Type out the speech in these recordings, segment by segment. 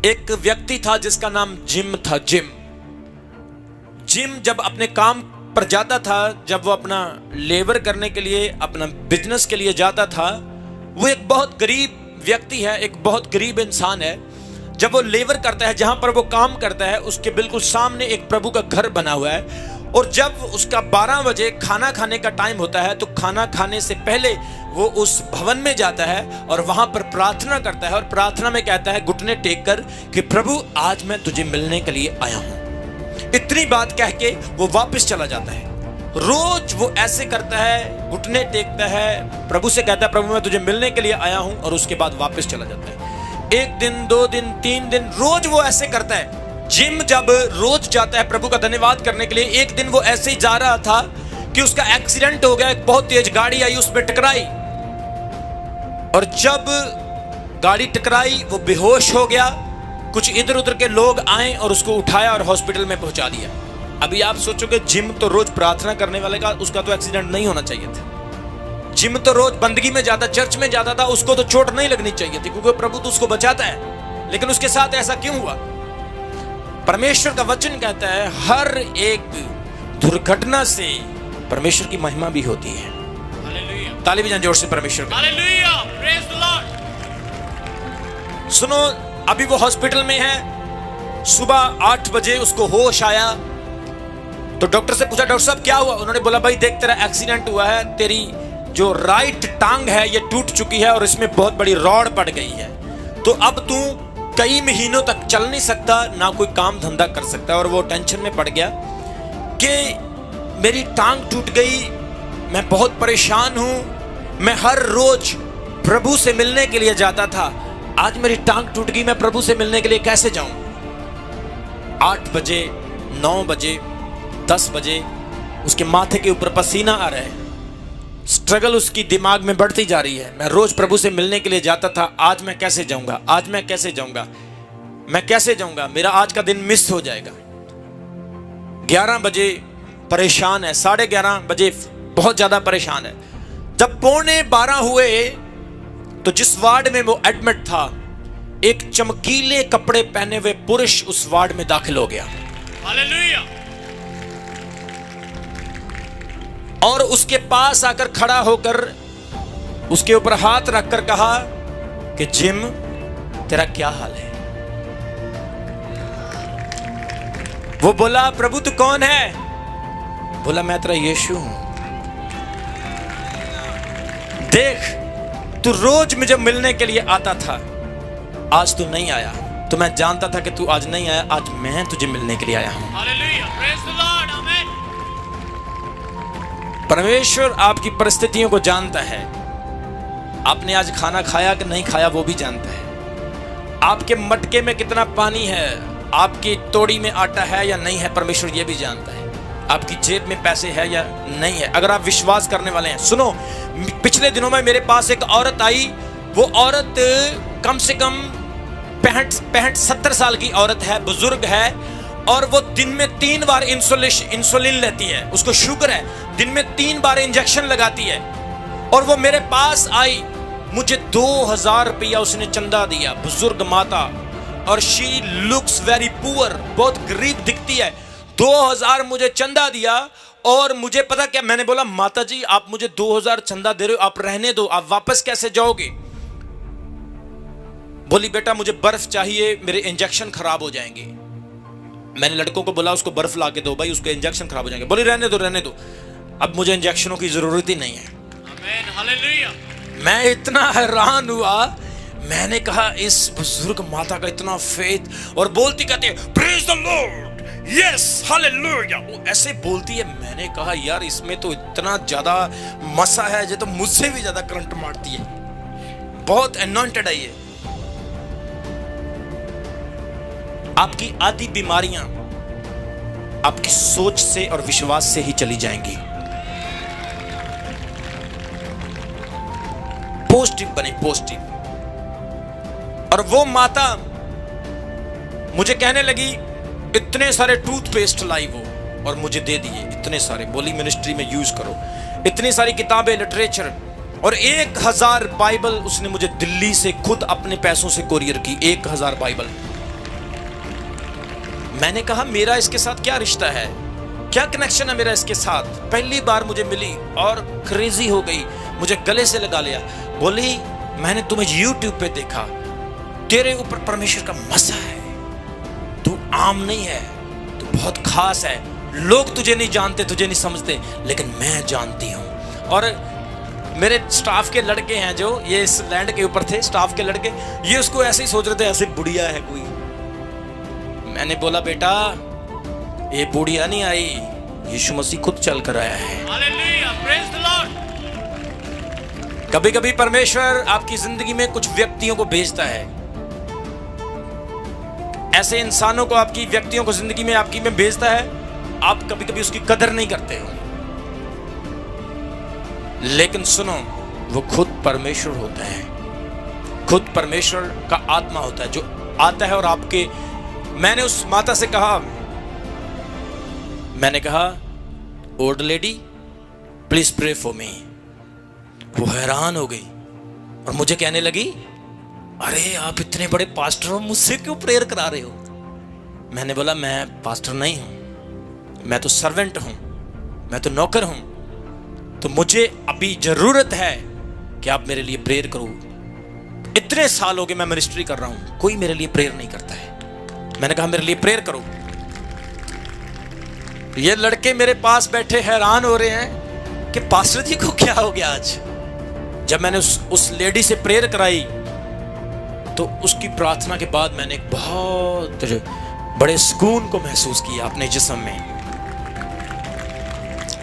एक व्यक्ति था जिसका नाम जिम था। जिम जब अपने काम पर जाता था, जब वो अपना लेबर करने के लिए, अपना बिजनेस के लिए जाता था, वो एक बहुत गरीब व्यक्ति है, एक बहुत गरीब इंसान है। जब वो लेबर करता है, जहां पर वो काम करता है, उसके बिल्कुल सामने एक प्रभु का घर बना हुआ है। और जब उसका 12 बजे खाना खाने का टाइम होता है, तो खाना खाने से पहले वो उस भवन में जाता है और वहां पर प्रार्थना करता है। और प्रार्थना में कहता है घुटने टेक कर कि प्रभु आज मैं तुझे मिलने के लिए आया हूं। इतनी बात कह के वो वापस चला जाता है। रोज वो ऐसे करता है, घुटने टेकता है, प्रभु से कहता है प्रभु मैं तुझे मिलने के लिए आया हूं, और उसके बाद वापस चला जाता है। 1 दिन 2 दिन 3 दिन रोज वो ऐसे करता है। जिम जब रोज जाता है प्रभु का धन्यवाद करने के लिए, एक दिन वो ऐसे ही जा रहा था कि उसका एक्सीडेंट हो गया। एक बहुत तेज गाड़ी आई, उसमें टकराई, और जब गाड़ी टकराई वो बेहोश हो गया। कुछ इधर उधर के लोग आए और उसको उठाया और हॉस्पिटल में पहुंचा दिया। अभी आप सोचोगे जिम तो रोज प्रार्थना करने वाले का, उसका तो एक्सीडेंट नहीं होना चाहिए था। जिम तो रोज बंदगी में जाता, चर्च में जाता था, उसको तो चोट नहीं लगनी चाहिए थी, क्योंकि प्रभु तो उसको बचाता है। लेकिन उसके साथ ऐसा क्यों हुआ? परमेश्वर का वचन कहता है हर एक दुर्घटना से परमेश्वर की महिमा भी होती है। हालेलुया। ताली बजाएं जोर से परमेश्वर का। Hallelujah, praise the Lord. सुनो, अभी वो हॉस्पिटल में है। सुबह 8 बजे उसको होश आया, तो डॉक्टर से पूछा डॉक्टर साहब क्या हुआ? उन्होंने बोला भाई देख तेरा एक्सीडेंट हुआ है, तेरी जो राइट टांग है ये टूट चुकी है और इसमें बहुत बड़ी रॉड पड़ गई है। तो अब तू कई महीनों तक चल नहीं सकता, ना कोई काम धंधा कर सकता। और वो टेंशन में पड़ गया कि मेरी टांग टूट गई, मैं बहुत परेशान हूं। मैं हर रोज प्रभु से मिलने के लिए जाता था, आज मेरी टांग टूट गई, मैं प्रभु से मिलने के लिए कैसे जाऊं? 8 बजे 9 बजे 10 बजे उसके माथे के ऊपर पसीना आ रहा है। स्ट्रगल उसकी दिमाग में बढ़ती जा रही है। मैं रोज प्रभु से मिलने के लिए जाता था, आज मैं कैसे जाऊंगा? आज मैं कैसे जाऊंगा? मैं कैसे जाऊंगा? मेरा आज का दिन मिस हो जाएगा। 11 बजे परेशान है, 11:30 बजे बहुत ज्यादा परेशान है। जब 11:45 हुए तो जिस वार्ड में वो एडमिट था, एक चमकीले कपड़े पहने हुए पुरुष उस वार्ड में दाखिल हो गया। हालेलुया। और उसके पास आकर खड़ा होकर उसके ऊपर हाथ रखकर कहा कि जिम तेरा क्या हाल है? वो बोला प्रभु तू कौन है? बोला मैं तेरा यीशु हूं। देख तू रोज मुझे मिलने के लिए आता था, आज तू नहीं आया। तो मैं जानता था कि तू आज नहीं आया, आज मैं तुझे मिलने के लिए आया हूं। हालेलुया, प्रेज द लॉर्ड, आमेन। परमेश्वर आपकी परिस्थितियों को जानता है। आपने आज खाना खाया कि नहीं खाया वो भी जानता है। आपके मटके में कितना पानी है, आपकी तोड़ी में आटा है या नहीं है, परमेश्वर ये भी जानता है। आपकी जेब में पैसे है या नहीं है, अगर आप विश्वास करने वाले हैं। सुनो, पिछले दिनों में मेरे पास एक औरत आई। वो औरत कम से कम 65-70 साल की औरत है, बुजुर्ग है, और वो दिन में 3 बार इंसुलिन लेती है। उसको शुगर है, दिन में 3 बार इंजेक्शन लगाती है। और वो मेरे पास आई, मुझे 2000 रुपया उसने चंदा दिया। बुजुर्ग माता, और शी लुक्स वेरी पुअर, बहुत गरीब दिखती है। 2000 मुझे चंदा दिया। और मुझे पता क्या, मैंने बोला माता जी आप मुझे 2000 चंदा दे रहे हो, आप रहने दो, आप वापस कैसे जाओगे? बोली बेटा मुझे बर्फ चाहिए, मेरे इंजेक्शन खराब हो जाएंगे। मैंने लड़कों को बोला उसको बर्फ ला के दो भाई, उसके इंजेक्शन खराब हो जाएंगे। बोली रहने दो रहने दो, अब मुझे इंजेक्शनों की जरूरत ही नहीं है। आमेन, हालेलुया। मैं इतना हैरान हुआ, मैंने कहा इस बुजुर्ग माता का इतना फेथ, और बोलती कहती है praise the Lord, yes hallelujah, वो ऐसे बोलती है। मैंने कहा यार इसमें तो इतना ज्यादा मसा है, ये तो मुझसे भी ज्यादा करंट मारती है, बहुत अनॉइंटेड है ये। आपकी आधी बीमारियां आपकी सोच से और विश्वास से ही चली जाएंगी। पॉजिटिव बने, पॉजिटिव। और वो माता मुझे कहने लगी इतने सारे टूथपेस्ट लाई वो, और मुझे दे दिए इतने सारे। बोली मिनिस्ट्री में यूज करो, इतनी सारी किताबें, लिटरेचर, और 1000 बाइबल उसने मुझे दिल्ली से खुद अपने पैसों से कोरियर की। 1000 बाइबल मैंने कहा मेरा इसके साथ क्या रिश्ता है, क्या कनेक्शन है मेरा इसके साथ। पहली बार मुझे मिली और क्रेजी हो गई, मुझे गले से लगा लिया। बोली मैंने तुम्हें YouTube पे देखा, तेरे ऊपर परमेश्वर का मसा है, तू आम नहीं है, तू बहुत खास है। लोग तुझे नहीं जानते, तुझे नहीं समझते, लेकिन मैं जानती हूँ। और मेरे स्टाफ के लड़के हैं जो ये इस लैंड के ऊपर थे, स्टाफ के लड़के, ये उसको ऐसे ही सोच रहे थे ऐसे बुढ़िया है कोई। मैंने बोला बेटा ये बुढ़िया नहीं आई, यीशु मसीह खुद चल कर आया है। Hallelujah. Praise the Lord. कभी कभी परमेश्वर आपकी जिंदगी में कुछ व्यक्तियों को भेजता है, ऐसे इंसानों को आपकी व्यक्तियों को जिंदगी में आपकी में भेजता है। आप कभी कभी उसकी कदर नहीं करते हो, लेकिन सुनो वो खुद परमेश्वर होता है, खुद परमेश्वर का आत्मा होता है जो आता है और आपके। मैंने उस माता से कहा, मैंने कहा old lady please pray for me. वो हैरान हो गई और मुझे कहने लगी अरे आप इतने बड़े पास्टर हो, मुझसे क्यों प्रेयर करा रहे हो। मैंने बोला मैं पास्टर नहीं हूं, मैं तो सर्वेंट हूं, मैं तो नौकर हूं, तो मुझे अभी जरूरत है कि आप मेरे लिए प्रेयर करो। इतने साल हो गए मैं मिनिस्ट्री कर रहा हूं, कोई मेरे लिए प्रेयर नहीं करता है। मैंने कहा मेरे लिए प्रेयर करो। ये लड़के मेरे पास बैठे हैरान हो रहे हैं कि पास्टर जी को क्या हो गया आज। जब मैंने उस लेडी से प्रेयर कराई तो उसकी प्रार्थना के बाद मैंने एक बहुत बड़े सुकून को महसूस किया अपने जिस्म में।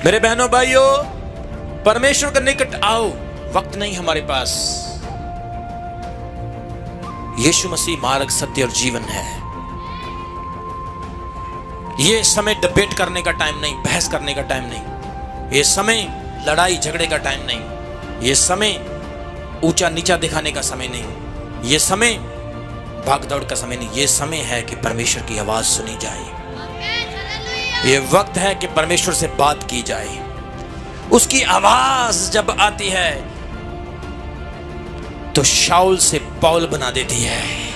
मेरे बहनों भाइयों, परमेश्वर के निकट आओ, वक्त नहीं हमारे पास। यीशु मसीह मार्ग, सत्य और जीवन है। ये समय डिबेट करने का टाइम नहीं, बहस करने का टाइम नहीं, ये समय लड़ाई झगड़े का टाइम नहीं, ये समय ऊंचा नीचा दिखाने का समय नहीं, ये समय भाग दौड़ का समय नहीं। ये समय है कि परमेश्वर की आवाज सुनी जाए, ये वक्त है कि परमेश्वर से बात की जाए। उसकी आवाज जब आती है तो शाऊल से पौल बना देती है।